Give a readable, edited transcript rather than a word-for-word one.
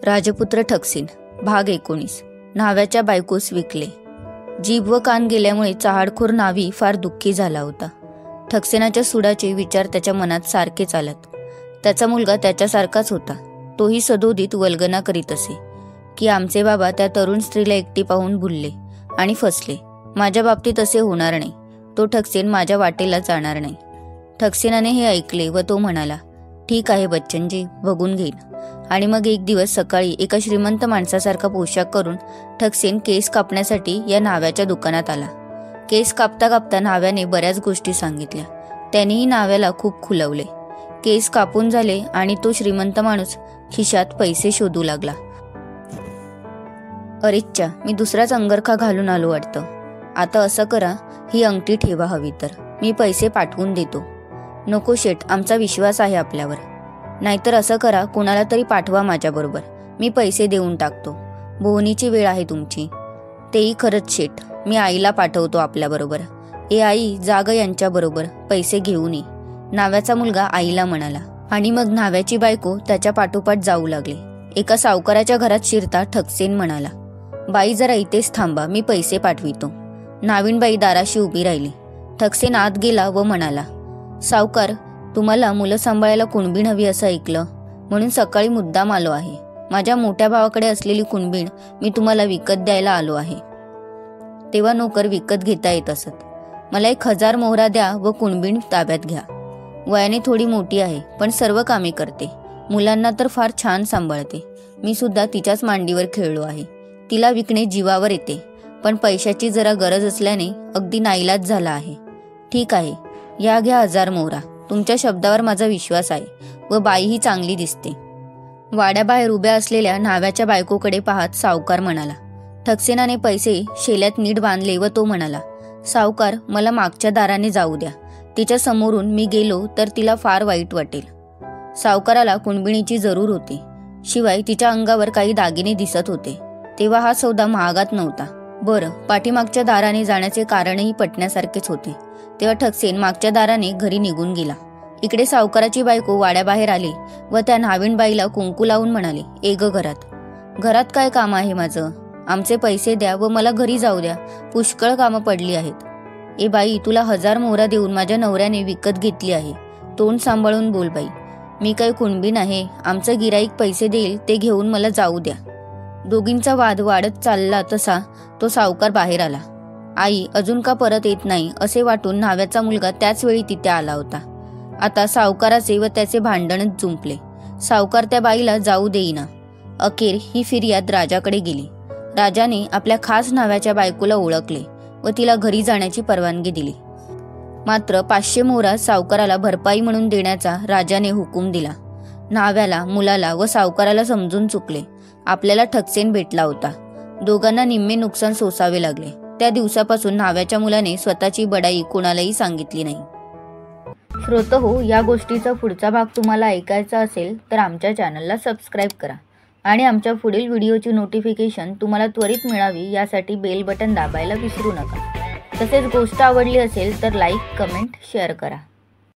राजपुत्र ठकसिन भाग 19 न्हाव्याच्या बायकोस विकले। जीभ व कान गेल्यामुळे चहाडखोर न्हावी फार दुःखी झाला होता। ठकसिनाच्या सुडाचे विचार त्याच्या मनात सारखे चालत। त्याचा मुलगा त्याच्यासारखाच होता। तोही सदोदित वल्गना करीत असे की आमचे बाबा त्या तरुण स्त्रीला एकटी पाहून भुलले आणि फसले। माझ्या बाबतीत असे होणार नाही, तो ठकसिन माझ्या वाटेला जाणार नाही। ठकसिनाने हे ऐकले व तो म्हणाला, ठीक आहे बच्चनजी, बघून घेईन। आणि मग एक दिवस सकाळी एका श्रीमंत माणसासारखा पोशाख करून ठकसिन केस कापण्यासाठी या न्हाव्याच्या दुकानात आला। केस कापता कापता न्हाव्याने बऱ्याच गोष्टी सांगितल्या। त्यानेही न्हाव्याला खूप खुलवले। केस कापून झाले आणि तो श्रीमंत माणूस खिशात पैसे शोधू लागला। अरेच्चा, मी दुसराच अंगरखा घालून आलो वाटतं। आता असं करा, ही अंगठी ठेवा, हवी तर मी पैसे पाठवून देतो। नको शेठ, आमचा विश्वास आहे आपल्यावर। नाहीतर असं करा, कोणाला तरी पाठवा माझ्याबरोबर, मी पैसे देऊन टाकतो। बोहनीची वेळ आहे तुमची। तेही खरंच शेठ, मी आईला पाठवतो आपल्याबरोबर। ए आई, जाग यांच्याबरोबर पैसे घेऊन ये, न्हाव्याचा मुलगा आईला म्हणाला। आणि मग न्हाव्याची बायको त्याच्या पाठोपाठ जाऊ लागली। एका सावकाराच्या घरात शिरता ठकसिन म्हणाला, बाई जरा इथेच थांबा, मी पैसे पाठवितो। न्हावीणबाई दाराशी उभी राहिली। ठकसिन आत गेला व म्हणाला, सावकार, तुम्हाला मुलं सांभाळायला कुणबीण हवी असं ऐकलं, म्हणून सकाळी मुद्दाम आलो आहे। माझ्या मोठ्या भावाकडे असलेली कुणबीण मी तुम्हाला विकत द्यायला आलो आहे। तेव्हा नोकर विकत घेता येत असत। मला 1000 मोहरा द्या व कुणबीण ताब्यात घ्या। वयाने थोडी मोठी आहे, पण सर्व कामे करते। मुलांना तर फार छान सांभाळते। मी सुद्धा तिच्याच मांडीवर खेळलो आहे। तिला विकणे जीवावर येते, पण पैशाची जरा गरज असल्याने अगदी नाईलाज झाला आहे। ठीक आहे, या घ्या 1000 मोहरा, तुमच्या शब्दावर माझा विश्वास आहे व बाईही चांगली दिसते। वाड्याबाहेर उभ्या असलेल्या न्हाव्याच्या बायकोकडे पाहत सावकार म्हणाला। ठकसिनाने पैसे शेल्यात नीट बांधले व तो म्हणाला, सावकार, मला मागच्या दाराने जाऊ द्या। तिच्या समोरून मी गेलो तर तिला फार वाईट वाटेल। सावकाराला कुणबिणीची जरूर होती, शिवाय तिच्या अंगावर काही दागिने दिसत होते। तेव्हा हा सौदा महागात नव्हता। बरं, पाठीमागच्या दाराने जाण्याचे कारणही पटण्यासारखेच होते। तेव्हा ठकसिन मागच्या दाराने घरी निघून गेला। इकडे सावकाराची बायको वाड्याबाहेर आली व त्या न्हावीणबाईला कुंकू लावून म्हणाले, ए ग घरात काय काम आहे माझं? आमचे पैसे द्या व मला घरी जाऊ द्या, पुष्कळ कामं पडली आहेत। ए बाई, तुला 1000 मोहरा देऊन माझ्या नवऱ्याने विकत घेतली आहे। तोंड सांभाळून बोल बाई, मी काही कुणबीण आहे? आमचं गिराईक पैसे देईल ते घेऊन मला जाऊ द्या। दोघींचा वाद वाढत चालला तसा तो सावकार बाहेर आला। आई अजून का परत येत नाही असे वाटून न्हाव्याचा मुलगा त्याच वेळी तिथे आला होता। आता सावकाराचे व त्याचे भांडणच जुंपले। सावकार त्या बाईला जाऊ देईना। अखेर ही फिर्याद राजाकडे गेली। राजाने आपल्या खास न्हाव्याच्या बायकोला ओळखले व तिला घरी जाण्याची परवानगी दिली। मात्र 500 मोहरा सावकाराला भरपाई म्हणून देण्याचा राजाने हुकूम दिला। न्हाव्याला, मुलाला व सावकाराला समजून चुकले। आपल्याला ठकसिन भेटला होता। दोघांना निम्मे नुकसान सोसावे लागले। त्या दिवसापासून न्हाव्याच्या मुलाने स्वतःची बडाई कोणालाही सांगितली नाही। श्रोतहो, या गोष्टीचा पुढचा भाग तुम्हाला ऐकायचा असेल तर आमच्या चॅनलला सबस्क्राईब करा आणि आमच्या पुढील व्हिडिओची नोटिफिकेशन तुम्हाला त्वरित मिळावी यासाठी बेल बटन दाबायला विसरू नका। तसेच गोष्ट आवडली असेल तर लाईक, कमेंट, शेअर करा।